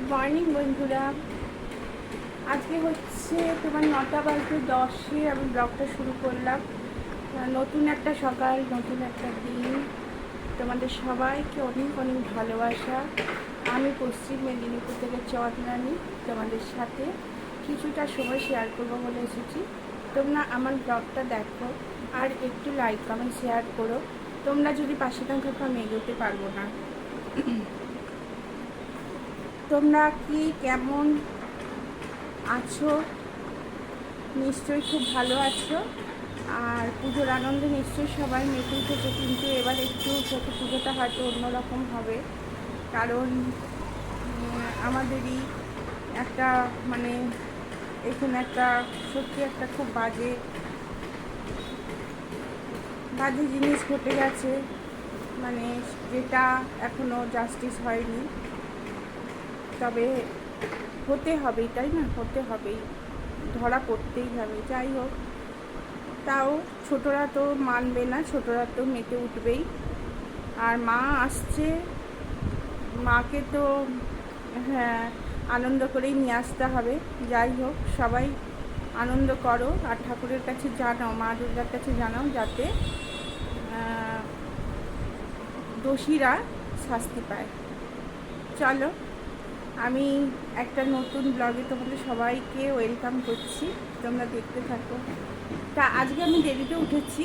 Good morning বন্ধুরা। আজকে হচ্ছে তোমার 9:10 আমি ব্লগটা শুরু করলাম। নতুন একটা সকাল, নতুন একটা দিন। তোমাদের সবাইকে অনেক অনেক ভালোবাসা। আমি পশ্চিম মেদিনীপুর থেকে চন্দরানী তোমাদের সাথে কিছুটা সময় শেয়ার করবো বলে এসেছি। তোমরা আমার ব্লগটা দেখো আর একটু লাইক কমেন্ট শেয়ার করো। তোমরা যদি পাশে থাকো আমি এগোতে পারবো না। তোমরা কি কেমন আছো? নিশ্চয়ই খুব ভালো আছো। আর পুজোর আনন্দে নিশ্চয়ই সবাই মেতে উঠেছে, কিন্তু এবার একটু যাতে পুজোটা হয়তো অন্যরকম হবে। কারণ আমাদেরই একটা মানে এখানে একটা সত্যি একটা খুব বাজে বাজে জিনিস ঘটে গেছে, মানে যেটা এখনও জাস্টিস হয়নি। তবে হতে হবেই, তাই না? হতে হবেই, ধরা পড়তেই হবে। যাই হোক, তাও ছোটরা তো মানবে না, ছোটরা তো মেতে উঠবেই। আর মা আসছে, মাকে তো হ্যাঁ আনন্দ করেই নিয়ে আসতে হবে। যাই হোক, সবাই আনন্দ করো আর ঠাকুরের কাছে জানাও, মা দুর্গার কাছে জানাও যাতে দোষীরা শাস্তি পায়। চলো, আমি একটা নতুন ব্লগে তোমাদের সবাইকে ওয়েলকাম করছি, তোমরা দেখতে থাকো। তা আজকে আমি দেরিতে উঠেছি।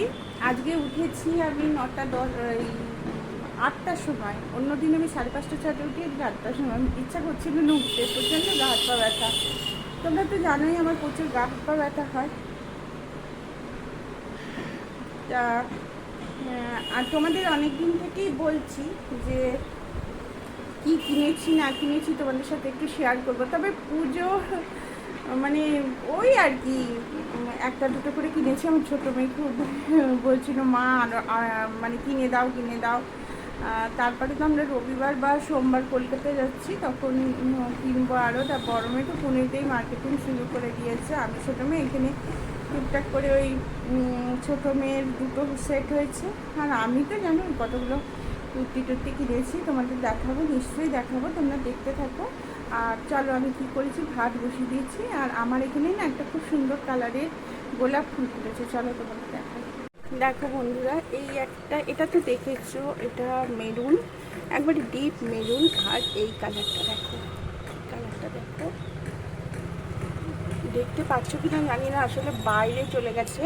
আজকে উঠেছি আমি 8টার সময়। অন্যদিন আমি 5:30-6টায় উঠি, আজকে 8টার সময়। আমি ইচ্ছা করছিল না উঠতে, প্রচণ্ড গা হাত পা ব্যথা। তোমরা তো জানোই আমার প্রচুর গা হাত পা ব্যথা হয়। তা আর তোমাদের অনেক দিন থেকেই বলছি যে কি কিনেছি না কিনেছি তোমাদের সাথে একটু শেয়ার করবো। তবে পুজো মানে ওই আর কি একটা দুটো করে কিনেছি। আমার ছোটো মেয়ে খুব বলছিল মা মানে কিনে দাও কিনে দাও। তারপরে তো আমরা রবিবার বা সোমবার কলকাতায় যাচ্ছি, তখন কিনবো আরও। তা বড় মেয়ে তো পুনেতেই মার্কেটিং শুরু করে দিয়েছে। আমি ছোটো মেয়ে এখানে টুকটাক করে ওই ছোটো মেয়ের দুটো সেট হয়েছে। আর আমি তো জানো কতগুলো কুর্তি টুর্তি কিনেছি, তোমাদের দেখাবো, নিশ্চয়ই দেখাবো, তোমরা দেখতে থাকো। আর চলো, আমি কী করেছি, ভাত বসিয়ে দিয়েছি। আর আমার এখানে না একটা খুব সুন্দর কালারের গোলাপ ফুল ফুটেছে, চলো তোমাদের দেখাবো। দেখো বন্ধুরা, এই একটা, এটা তো দেখেছো, এটা মেরুন, একবারে ডিপ মেরুন। আর এই কালারটা দেখো, কালারটা দেখো, দেখতে পাচ্ছ কি না জানি না, আসলে বাইরে চলে গেছে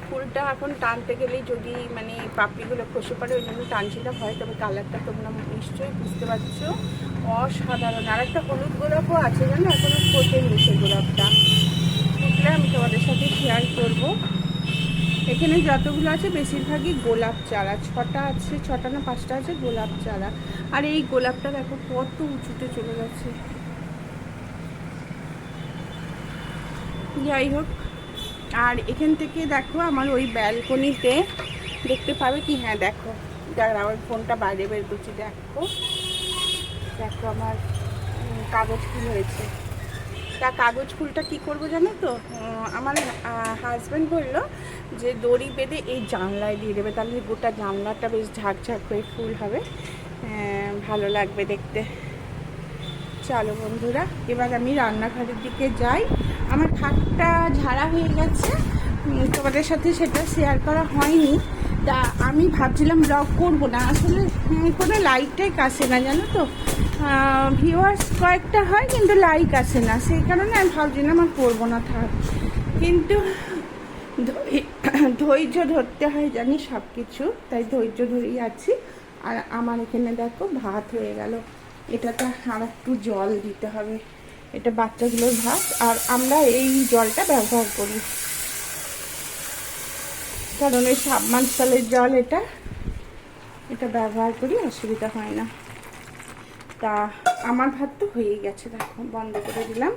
ফুলটা। এখন টানতে গেলেই যদি মানে পাপড়িগুলো খসে পড়ে, ওই জন্য টানছিলাম হয়। তবে কালারটা তোমরা নিশ্চয়ই বুঝতে পারছো, অসাধারণ। আর একটা হলুদ গোলাপও আছে জানো, এখনো ফোটেনি সেই গোলাপটা। ফুটলে আমি তোমাদের সাথে শেয়ার করবো। এখানে যতগুলো আছে বেশিরভাগই গোলাপ চারা, 6টা আছে, 6টা না 5টা আছে গোলাপ চারা। আর এই গোলাপটা দেখো কত উঁচুতে চলে গেছে। যাই হোক, আর এখান থেকে দেখো আমার ওই ব্যালকনিতে দেখতে পাবে কি, হ্যাঁ দেখো, আমার ফোনটা বাইরে বের করছি, দেখো দেখো আমার কাগজ ফুল হয়েছে। তা কাগজ ফুলটা কী করবো জানো তো, আমার হাজব্যান্ড বললো যে দড়ি বেঁধে এই জানলায় দিয়ে দেবে, তাহলে গোটা জানলাটা বেশ ঝাঁকঝাঁক হয়ে ফুল হবে, ভালো লাগবে দেখতে। চলো বন্ধুরা, এবার আমি রান্নাঘরের দিকে যাই। আমার খাটটা ঝাড়া হয়ে গেছে, তোমাদের সাথে সেটা শেয়ার করা হয়নি। তা আমি ভাবছিলাম ব্লগ করবো না, আসলে কোনো লাইকটাই আসে না জানো তো। ভিউয়ার্স কয়েকটা হয় কিন্তু লাইক আসে না, সেই কারণে আমি ভাবছিলাম আমার করবো না, থাক। কিন্তু ধৈর্য ধরতে হয় জানি সব কিছু, তাই ধৈর্য ধরেই আছি। আর আমার এখানে দেখো ভাত হয়ে গেল, এটাতে আর একটু জল দিতে হবে। এটা বাচ্চাগুলোর ভাত, আর আমরা এই জলটা ব্যবহার করি, কারণ এই সাবমার্সালের জল, এটা ব্যবহার করি, অসুবিধা হয় না। তা আমার ভাত তো হয়েই গেছে, দেখো বন্ধ করে দিলাম।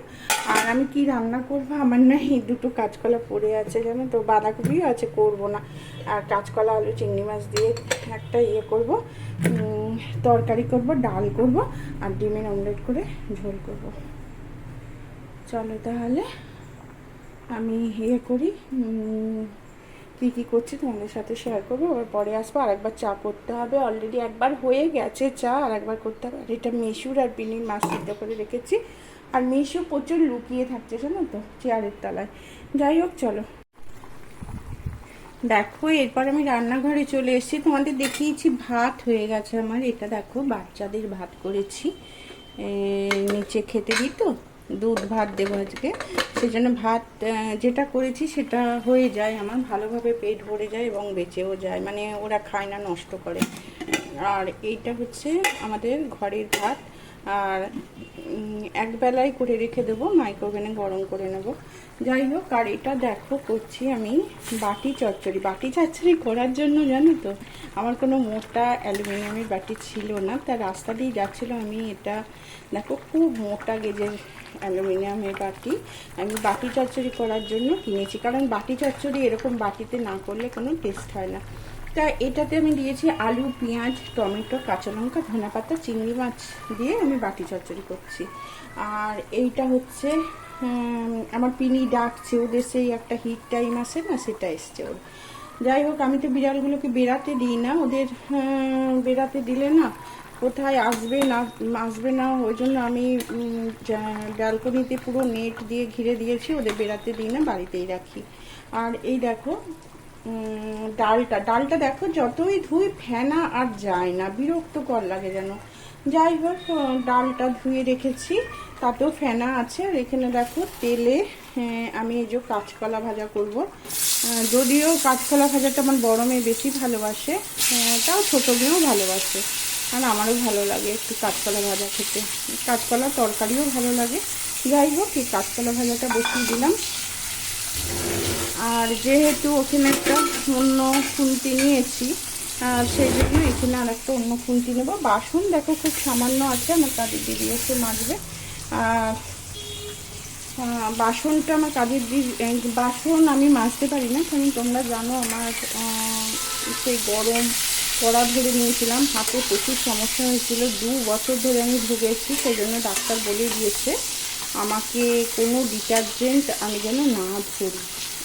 আর আমি কি রান্না করবো, আমার না এই দুটো কাঁচকলা পড়ে আছে জানো তো, বাঁধাকপিও আছে, করবো না। আর কাঁচকলা আলু চিংড়ি মাছ দিয়ে একটা করব, তরকারি করব, ডাল করব, আর ডিমের অমলেট করে ঝোল করব। চলো তাহলে আমি করি, কী করছি তোমাদের সাথে শেয়ার করবো। আবার পরে আসবো, আর একবার চা করতে হবে। অলরেডি একবার হয়ে গেছে চা, আর একবার করতে হবে। আর এটা মিশুর আর পিনির মাছ সিদ্ধ করে রেখেছি। আর মিশু প্রচুর লুকিয়ে থাকছে জানো তো, চেয়ারের তলায়। যাই হোক চলো, দেখো এরপর আমি রান্নাঘরে চলে এসেছি। তোমাদের দেখিয়েছি ভাত হয়ে গেছে আমার। এটা দেখো বাচ্চাদের ভাত করেছি, নিচে খেতে দিই তো, দুধ ভাত দেবো আজকে, সেজন্য ভাত যেটা করেছি সেটা হয়ে যায় আমার, ভালোভাবে পেট ভরে যায় এবং বেঁচেও যায়, মানে ওরা খায় না, নষ্ট করে। আর এইটা হচ্ছে আমাদের ঘরের ভাত। আর একবেলায় করে রেখে দেবো, মাইক্রোওভেনে গরম করে নেব। যাই হোক, আর এটা দেখো করছি আমি বাটি চচ্চড়ি। বাটি চচ্চড়ি করার জন্য জানো তো, আমার কোনো মোটা অ্যালুমিনিয়ামের বাটি ছিল না, তার রাস্তা দিয়ে যাচ্ছিলো আমি, এটা দেখো খুব মোটা গেজের অ্যালুমিনিয়ামের বাটি আমি বাটি চচ্চড়ি করার জন্য কিনেছি। কারণ বাটি চচ্চড়ি এরকম বাটিতে না করলে কোনো টেস্ট হয় না। তা এটাতে আমি দিয়েছি আলু, পেঁয়াজ, টমেটো, কাঁচা লঙ্কা, ধনেপাতা, চিংড়ি মাছ দিয়ে আমি বাটি চচ্চড়ি করছি। আর এইটা হচ্ছে আমার পিনি ডাকছে, ওদের সেই একটা হিট টাইম আসে না, সেটা এসছে ওর। যাই হোক, আমি তো বিড়ালগুলোকে বেরাতে দিই না, ওদের বেরাতে দিলে না কোথায় আসবে না, ওই জন্য আমি ব্যালকনিতে পুরো নেট দিয়ে ঘিরে দিয়েছি, ওদের বেরাতে দিই না, বাড়িতেই রাখি। আর এই দেখো ডালটা দেখো যতই ধুই ফেনা আর যায় না, বিরক্তকর লাগে যেন। যাই হোক, ডালটা ধুয়ে রেখেছি, তাতেও ফেনা আছে। আর এখানে দেখো তেলে আমি এই যে কাঁচকলা ভাজা করব। যদিও কাঁচকলা ভাজাটা আমার বড় মেয়ে বেশি ভালোবাসে, তাও ছোটো মেয়েও ভালোবাসে, আর আমারও ভালো লাগে একটু কাঁচকলা ভাজা খেতে, কাঁচকলা তরকারিও ভালো লাগে। যাই হোক, এই কাঁচকলা ভাজাটা বসিয়ে দিলাম। আর যেহেতু ওখানে একটা অন্য খুন্তি নিয়েছি, সেই জন্য এখানে আর একটা অন্য খুন্তি নেবো। বাসন দেখো খুব সামান্য আছে, আমার কাজের দিদি এসে মাজবে। আর বাসনটা আমার কাজের দিদি, বাসন আমি মাজতে পারি না, কারণ তোমরা জানো আমার সেই গরম কড়া ধরে নিয়েছিলাম, হাতে প্রচুর সমস্যা হয়েছিল, 2 বছর ধরে আমি ভুগেছি। সেই জন্য ডাক্তার বলে দিয়েছে আমাকে কোনো ডিটারজেন্ট আমি যেন না ধরি।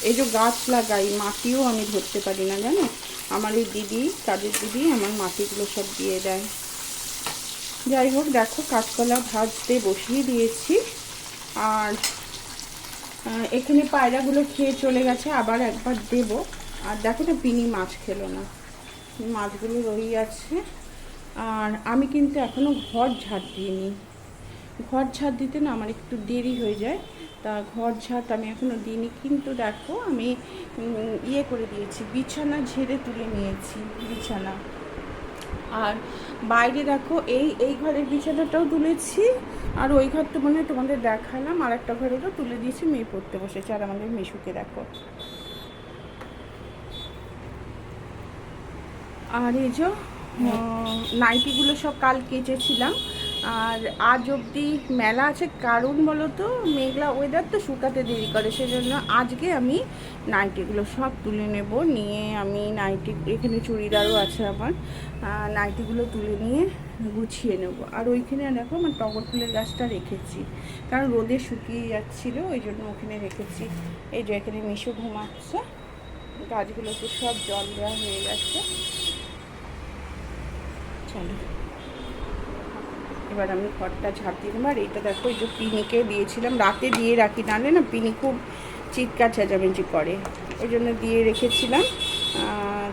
এই যে গাছ লাগাই, মাটিও আমি ধরতে পারি না জানো। আমার এই দিদি, কাজের দিদি আমার মাটিগুলো সব দিয়ে দেয়। যাই হোক, দেখো কাঁচকলা ভাজতে বসিয়ে দিয়েছি। আর এখানে পায়রাগুলো খেয়ে চলে গেছে, আবার একবার দেব। আর দেখো তো পিনি মাছ খেলো না, মাছগুলো রয়ে আছে। আর আমি কিন্তু এখনও ঘর ঝাড় দিইনি, ঘর ঝাড় দিতে না আমার একটু দেরি হয়ে যায়, তা ঘর ঝাড় আমি এখনও দিইনি। কিন্তু দেখো আমি ইয়ে করে দিয়েছি, বিছানা ঝেড়ে তুলে নিয়েছি বিছানা। আর বাইরে দেখো এই ঘরের বিছানাটাও তুলেছি, আর ওই ঘরটা মনে হয় তোমাদের দেখালাম, আর একটা ঘরেরও তুলে দিয়েছি, মেয়ে পড়তে বসেছে। আর আমাদের মিশুকে দেখো। আর এই যে নাইটিগুলো সব কাল কেচেছিলাম, আর আজ অবধি মেলা আছে। কারণ বলো তো, মেঘলা ওয়েদার তো, শুকাতে দেরি করে, সেজন্য আজকে আমি নাইটিগুলো সব তুলে নেব। নিয়ে আমি নাইটি, এখানে চুড়িদারও আছে আমার, নাইটিগুলো তুলে নিয়ে গুছিয়ে নেব। আর ওইখানে দেখো আমার টগর ফুলের গাছটা রেখেছি, কারণ রোদে শুকিয়ে যাচ্ছিলো, ওই জন্য ওখানে রেখেছি। এই যে এখানে মিশু ঘুমাচ্ছে, গাছগুলোতে সব জল দেওয়া হয়ে গেছে। চলো এবার আমি ঘরটা ঝাড় দিয়ে দেবো। আর এইটা দেখো, এই যে পিনিকে দিয়েছিলাম, রাতে দিয়ে রাখি, নাহলে না পিনি খুব চিৎকার চেঁচামেচি করে, ওই জন্য দিয়ে রেখেছিলাম।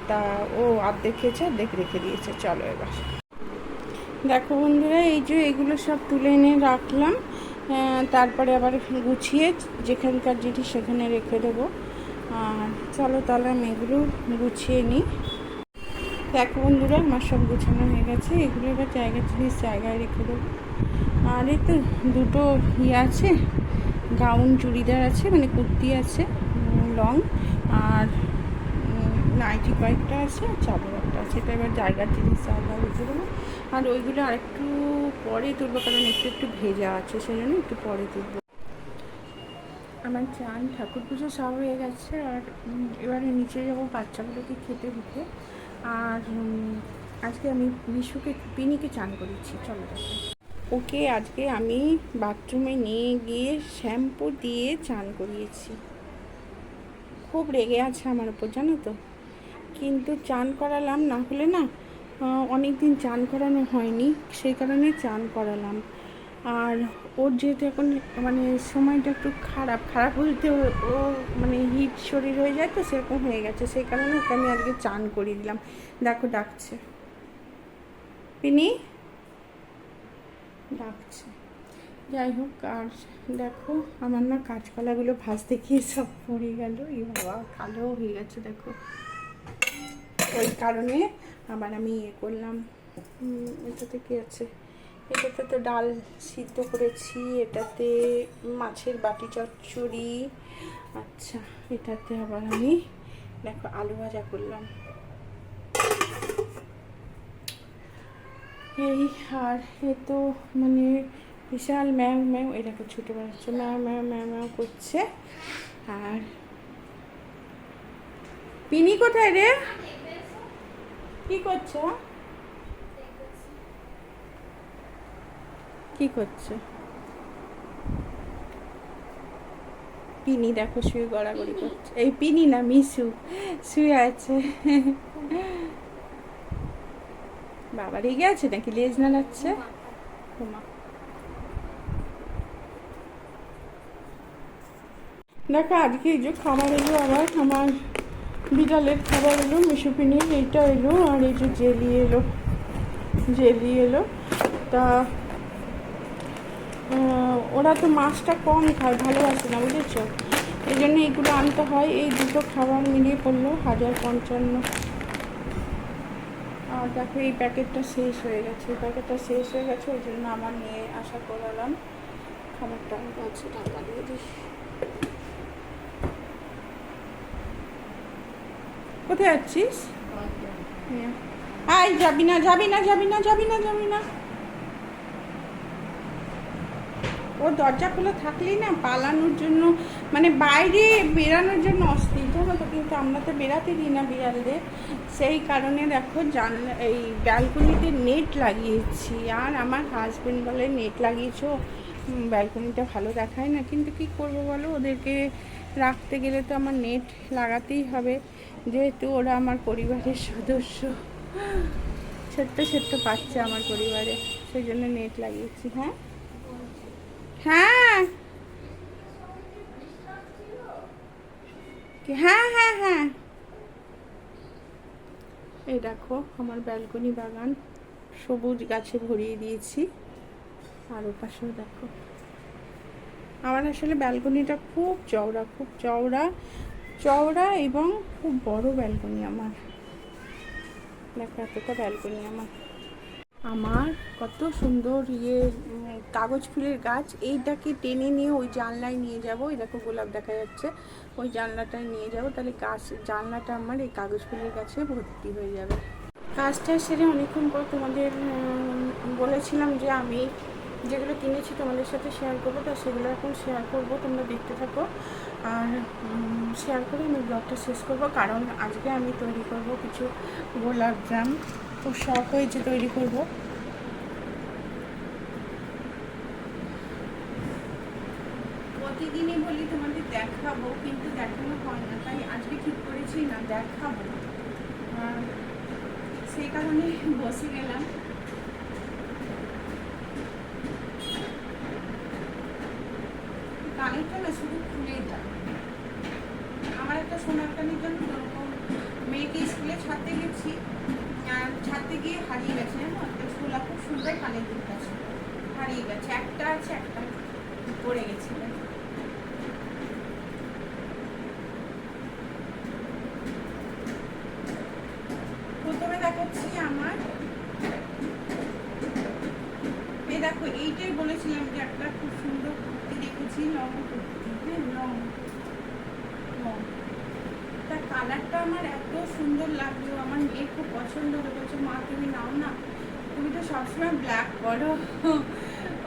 তা ও অর্ধেক খেয়েছে, অর্ধেক রেখে দিয়েছে। চলো এবার দেখো বন্ধুরা, এই যে এগুলো সব তুলে এনে রাখলাম, তারপরে আবার গুছিয়ে যেখানকার জিনিস সেখানে রেখে দেবো। আর চলো তাহলে আমি এগুলো গুছিয়ে নিই। দেখো বন্ধুরা, আমার সব গোছানো হয়ে গেছে, এগুলো এবার জায়গায় রেখে দেবো। আর এই তো দুটো আছে, গাউন চুড়িদার আছে, মানে কুর্তি আছে লং, আর নাইটি কয়েকটা আছে, চাদর একটা আছে। এটা এবার জায়গায় রেখে দেবো। আর ওইগুলো আরেকটু পরে তুলবো, কারণ একটু ভেজা আছে, সেই জন্য একটু পরে তুলবো। আমার চান ঠাকুর পুজো সব হয়ে গেছে। আর এবারে নিচে যাবো বাচ্চাগুলোকে খেতে দিতে। আর আজকে আমি পিনিকে চান করেছি, চলো দেখো। ওকে আজকে আমি বাথরুমে নিয়ে গিয়ে শ্যাম্পু দিয়ে চান করিয়েছি। খুব রেগে আছে আমার ওপর, জানো তো। কিন্তু চান করালাম, না হলে না অনেক দিন চান করানো হয়নি, সেই কারণে চান করালাম। আর ওর যেহেতু এখন মানে সময়টা একটু খারাপ খারাপ বলতে ও মানে হিট শরীর হয়ে যায়, তো সেরকম হয়ে গেছে, সেই কারণে ওকে আমি আজকে চান করিয়ে দিলাম। দেখো ডাকছে, পিনি ডাকছে। যাই হোক, আর দেখো আমার না কাঁচকলাগুলো ভাজতে গিয়ে সব পড়ে গেল, এই বাবা কালো হয়ে গেছে দেখো। ওই কারণে আবার আমি করলাম। এটাতে কি আছে, এটাতে তো ডাল সিদ্ধ করেছি, এটাতে মাছের বাটি চচ্চড়ি, আচ্ছা এটাতে আবার আমি দেখো আলু ভাজা করলাম। এই আর এ তো মানে বিশাল ম্যাও ম্যাও, এটাকে ছুটে বেড়াচ্ছে, ম্যাও ম্যাও ম্যাও ম্যাও করছে। আর পিনি কোথায় রে, কি করছে, কি করছে? পিনি দেখো শুয়ে গড়াগড়ি করছে, এই পিনি না মিশু শুয়ে আছে। বাবা রেগে আছে নাকি, লেজ নাড়াচ্ছে। দেখো আজকে এই যে খাবার এলো, আবার আমার বিড়ালের খাবার এলো, মিশু পিনির এইটা এলো, আর এই যে জেলি এলো। তা ওরা তো মাছটা কম খায়, ভালোবাসে না, বুঝেছো, এই জন্য এইগুলো আনতে হয়। এই দুটো খাবার মিলিয়ে পড়লো 1055। আর দেখো এই প্যাকেটটা শেষ হয়ে গেছে, ওই জন্য আমার নিয়ে আশা করালাম। খাবারটা আছে, টাকা দিয়ে দিই। কোথায় যাচ্ছিস? আয়, যাবি না যাবি না যাবি না যাবি না যাবি না। ও দরজা খোলা থাকলেই না পালানোর জন্য, মানে বাইরে বেরানোর জন্য অস্থির, জানো তো। কিন্তু আমরা তো বেরাতে দিই না বিড়ালদের, সেই কারণে দেখো জানলা এই ব্যালকনিতে নেট লাগিয়েছি। আর আমার হাজবেন্ড বলে নেট লাগিয়েছো, ব্যালকনিটা ভালো দেখায় না। কিন্তু কি করব বলো, ওদেরকে রাখতে গেলে তো আমার নেট লাগাতেই হবে, যেহেতু ওরা আমার পরিবারের সদস্য, ছোট্ট ছোট্ট বাচ্চা আমার পরিবারে, সেই জন্য নেট লাগিয়েছি। হ্যাঁ হ্যাঁ হ্যাঁ হ্যাঁ হ্যাঁ। এই দেখো আমার ব্যালকনি বাগান সবুজ গাছে ভরিয়ে দিয়েছি। আর ওপাশেও দেখো, আমার আসলে ব্যালকনিটা খুব চওড়া, খুব চওড়া চওড়া এবং খুব বড় ব্যালকনি আমার। দেখো এতটা ব্যালকনি আমার কত সুন্দর কাগজ ফুলের গাছ। এইটাকে টেনে নিয়ে ওই জানলায় নিয়ে যাব, এই দেখো গোলাপ দেখা যাচ্ছে, ওই জানলাটায় নিয়ে যাব, তাহলে জানলাটা আমার এই কাগজ ফুলের গাছে ভর্তি হয়ে যাবে। কাজটা সেরে অনেকক্ষণ পর তোমাদের বলেছিলাম যে আমি যেগুলো কিনেছি তোমাদের সাথে শেয়ার করবো, তো সেগুলো এখন শেয়ার করবো, তোমরা দেখতে থাকো। আর শেয়ার করে আমি ব্লগটা শেষ করবো, কারণ আজকে আমি তৈরি করব কিছু গোলাপ জাম, খুব শখ হয়েছে তৈরি করব। প্রতিদিনই বলি তোমাদের দেখাবো, কিন্তু দেখানো হয় না, তাই আজকে ঠিক করেছি না দেখাবো, সেই কারণে বসে গেলাম। কানেরটা না শুধু খুলে যায়। আমার একটা সোনার কানের জন্য মেয়েকে স্কুলে ছাড়তে গেছি, ছাড়তে গিয়ে হারিয়ে গেছে, জানো, একটা ছোলা খুব সুন্দর কানের দুধটা ছিল, হারিয়ে গেছে। একটা আছে, একটা পড়ে গেছিল। প্রথমে দেখাচ্ছি আমার, এই দেখো এইটাই বলেছিলাম যে একটা খুব সুন্দর কুর্তি দেখেছি, লং কুর্তি, হ্যাঁ লং, তার কালারটা আমার এত সুন্দর লাগলো, আমার মেয়ে খুব পছন্দ হলো, বলছে মা তুমি নাও না, তুমি তো সবসময় ব্ল্যাক পরো,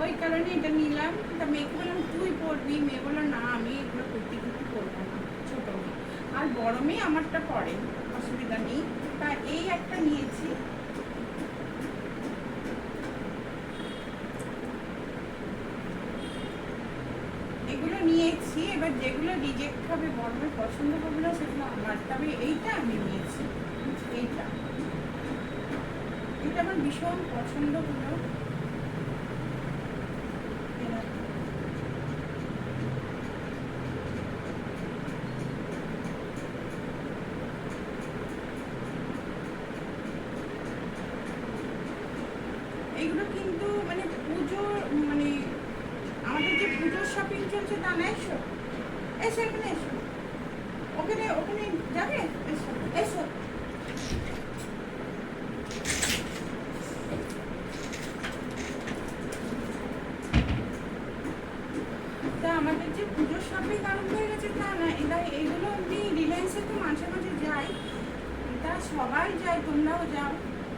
ওই কারণে এটা নিলাম। তা মেয়েকে বললাম তুই পরবি, মেয়ে বললো না আমি এগুলো কুর্তি কুর্তি পরবো না, ছোটো মেয়ে, আর বড় মেয়ে আমারটা পরে, অসুবিধা নেই। তা এই একটা নিয়েছি, এগুলো নিয়েছি, এবার যেগুলো রিজেক্ট হবে বর্মের পছন্দ হবে না সেগুলো আমার, তবে এইটা আমি নিয়েছি, এইটা এটা আমার ভীষণ পছন্দ হলো। এগুলো কিন্তু মানে পুজো, মানে আমাদের যে পুজোর শপিং চলছে তা না, এসো এসো এখানে এসো, ওখানে ওখানে যাবে, এসো এসো। তা আমাদের যে পুজোর শপিং আরম্ভ হয়ে গেছে তা না, এগুলো আমি রিলায়েন্সে তো মাঝে মাঝে যাই, তা সবাই যায়, তোমরাও যাও,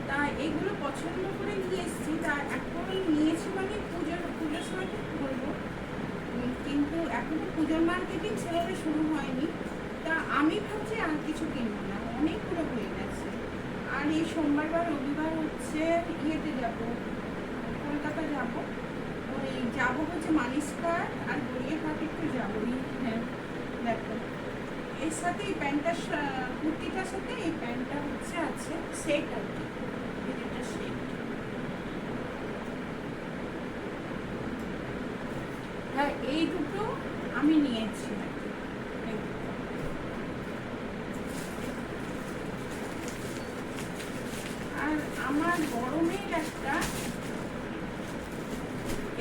তা এগুলো পছন্দ করে নিয়ে এসেছি। তা এখন নিয়েছি মানে পুজোর সময় করবো, কিন্তু এখনো পুজোর মার্কেটিং সেভাবে শুরু হয়নি। তা আমি ভাবছি আর কিছু কিনবো না, অনেকগুলো হয়ে গেছে। আর এই সোমবার বা রবিবার হচ্ছে ইয়েতে যাব, কলকাতা যাব, ওই যাবো হচ্ছে মানিসকার আর গড়িয়াহাট একটু যাবো। হ্যাঁ দেখো, এর সাথে এই প্যান্টটা, কুর্তিটার সাথে এই প্যান্টটা হচ্ছে আছে সেট আর কি, এটা সেট। হ্যাঁ এই দুটো আমি নিয়েছি। আর আমার গরমের একটা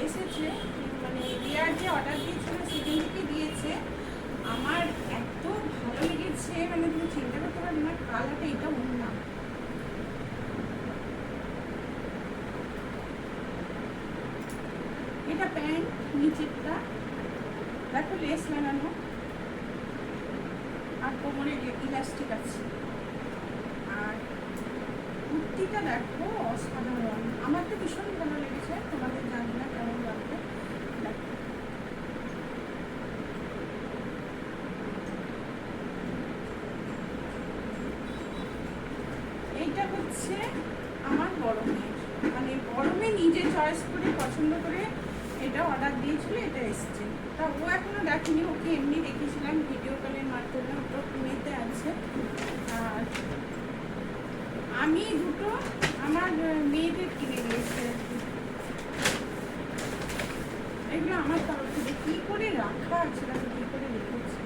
এসেছে, মানে রিয়ার যে অর্ডার দিয়েছিল সেদিন থেকে দিয়েছে, আমার এত ভালো লেগেছে, মানে তুমি চিন্তা করতে পারবে না, কালারটা এটা অন্য। এটা প্যান্ট, নিচেরটা দেখো লেস লাগানো আর কোমরে ইলাস্টিক আছে, আর কুর্তিটা দেখো অসাধারণ, আমার তো ভীষণ ভালো লেগেছে, তোমাদের জানি না কেমন লাগবে। এইটা হচ্ছে আমার বড় মেয়ের, মানে বড় মেয়ে নিজে চয়েস করে পছন্দ করে এটা অর্ডার দিয়েছিল, এটা এসছে। তা ও এখনো দেখেনি, ওকে এমনি দেখেছিলাম ভিডিও কলের মাধ্যমে, ওটা কিনেতে আছে। আর আমি দুটো আমার মেয়েদের কিনে দিয়েছি আর কি, এগুলো আমার তরফ থেকে কী করে রাখা আছে, তাকে কী করে রেখেছি।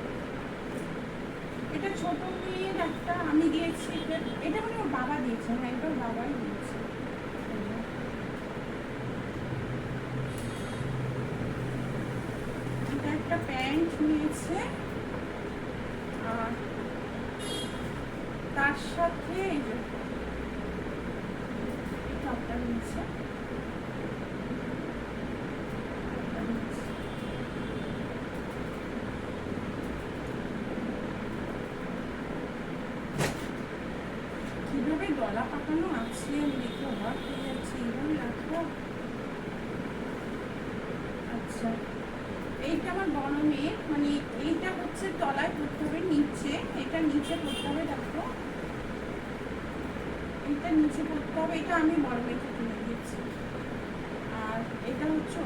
এটা ছোট মেয়ের একটা আমি দিয়েছি, এটা মানে ওর বাবা দিয়েছে, হ্যাঁ এটা ওর বাবাই দিয়েছে। এটা একটা প্যান্ট নিয়েছে, আর তার সাথে এই যে টপটা নিয়েছে। কিভাবে গলা পাকানো আছে আমি দেখে অবাক হয়ে যাচ্ছি, এইভাবে রাখবো। আচ্ছা এইটা আমার বড় মেয়ের, মানে এইটা হচ্ছে তলায় পড়তে হবে, নিচে এটা নিচে পড়তে হবে, দেখো এটা নিচে পড়তে হবে, এটা আমি বড় মেয়েকে কিনে দিয়েছি। আর এটা হচ্ছে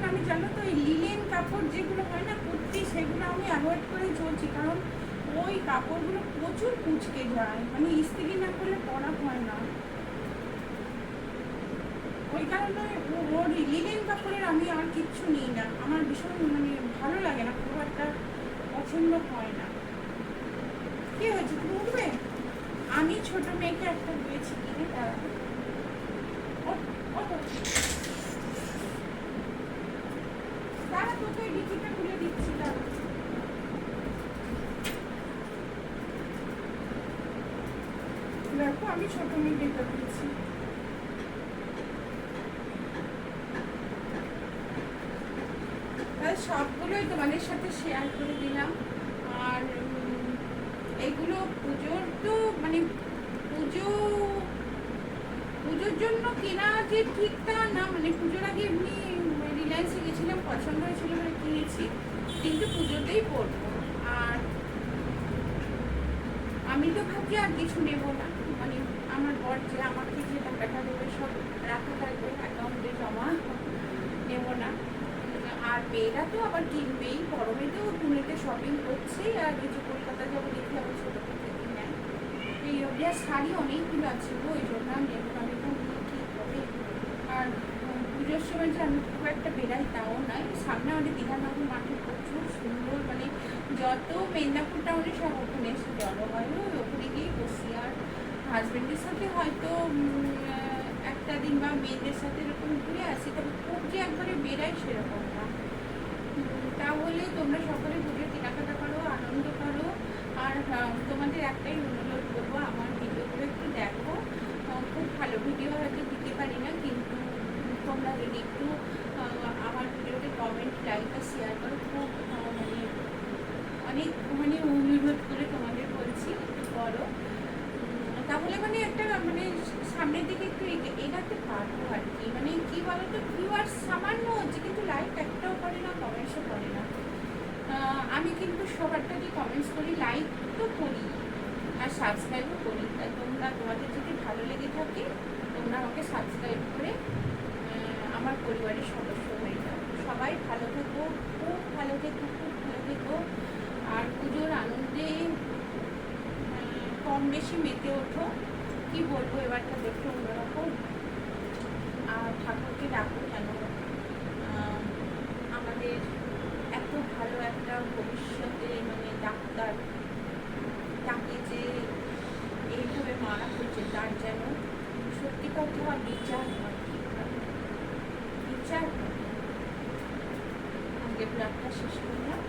আমি জানো তো এই লিনেন কাপড় যেগুলো হয় না কুর্তি, সেগুলো আমি অ্যাভয়েড করে চলছি, কারণ ওই কাপড়গুলো প্রচুর কুঁচকে যায়, মানে ইস্ত্রি না করলে পরা হয় না, ওই কারণে ওর লিনেন কাপড়ের আমি আর কিচ্ছু নিই না, আমার ভীষণ মানে ভালো লাগে না, খুব একটা পছন্দ হয় না। কি হয়েছে তুমি উঠবে? আমি ছোট মেয়েকে একটা দিয়েছি কিনে, তারা তোকে ডিকিটা খুলে দিচ্ছি, তারা দেখো আমি ছোট মেয়েকে এটা দিচ্ছি। সবগুলোই তোমাদের সাথে শেয়ার করে দিলাম। আর এগুলো পুজোর তো মানে পুজো পুজোর জন্য কেনা যে ঠিক তা না, মানে পুজোর আগে এমনি রিলায়েন্সে গেছিলাম, পছন্দ হয়েছিল বলে কিনেছি, কিন্তু পুজোতেই পরবো। আর আমি তো ভাবছি আর কিছু নেবো না, মানে আমার বর যে আমাকে যে টাকাটা দেবে সব রাখা থাকবে অ্যাকাউন্টে জমা, নেবো না। আর মেয়েরা তো আবার কিনবেই, গরমে তো পুনেতে শপিং করছেই, আর কিছু কলকাতা যাবো দেখি আবার ছোটো থেকে নেয়। এই অবধি আর শাড়ি অনেকগুলো আছে গো, ওই জন্য আমি নেবো না, আমি ঠিক হবে। আর পুজোর সময় যে আমি খুব একটা বেড়াই তাও নয়, সামনে আমাদের দীঘানগর মাঠে প্রচুর সুন্দর, মানে যত মেদিনীপুর টাউনে সব ওখানে এসে জড়ো হয়, ওখানে গিয়ে বসি। আর হাজব্যান্ডের সাথে হয়তো একটা দিন বা মেয়েদের সাথে এরকম ঘুরে আসি, তবে খুব যে একবারে বেড়াই সেরকম না। তাহলে তোমরা সকলে ঘুরে কেনাকাটা করো, আনন্দ করো। আর তোমাদের একটাই অনুরোধ করবো, আমার ভিডিওগুলো একটু দেখো। খুব ভালো ভিডিও হয়তো দিতে পারি না, কিন্তু তোমরা যদি একটু আমার ভিডিওতে কমেন্ট, লাইক আর শেয়ার করো, খুব অনেক অনুরোধ করে তোমাদের বলছি করো, তাহলে একটা সামনের দিকে একটু এগাতে পারবো আর কি। কি বলতো, ভিউয়ার্স সামান্য হচ্ছে, কিন্তু লাইক একটাও করে না, কমেন্টসও করে না। আমি কিন্তু সবারটাকে কমেন্টস করি, লাইক তো করি আর সাবস্ক্রাইবও করি। তাই তোমাদের যদি ভালো লেগে থাকে, তোমরা আমাকে সাবস্ক্রাইব করে আমার পরিবারের সদস্য হয়ে যাও। সবাই ভালো থেকো, খুব ভালো থেকো, খুব ভালো থেকো। আর পুজোর আনন্দে কম বেশি মেতে ওঠো। কি বলবো, এবারটা দেখতে অন্যরকম। আর ঠাকুরকে ডাকো যেন আমাদের এত ভালো একটা ভবিষ্যতে ডাক্তার, তাকে যে এইভাবে মারা হচ্ছে, তার যেন সত্যি কথা বিচার হয়, বিচার হয়। আগে ব্লাডটা শেষ করলাম।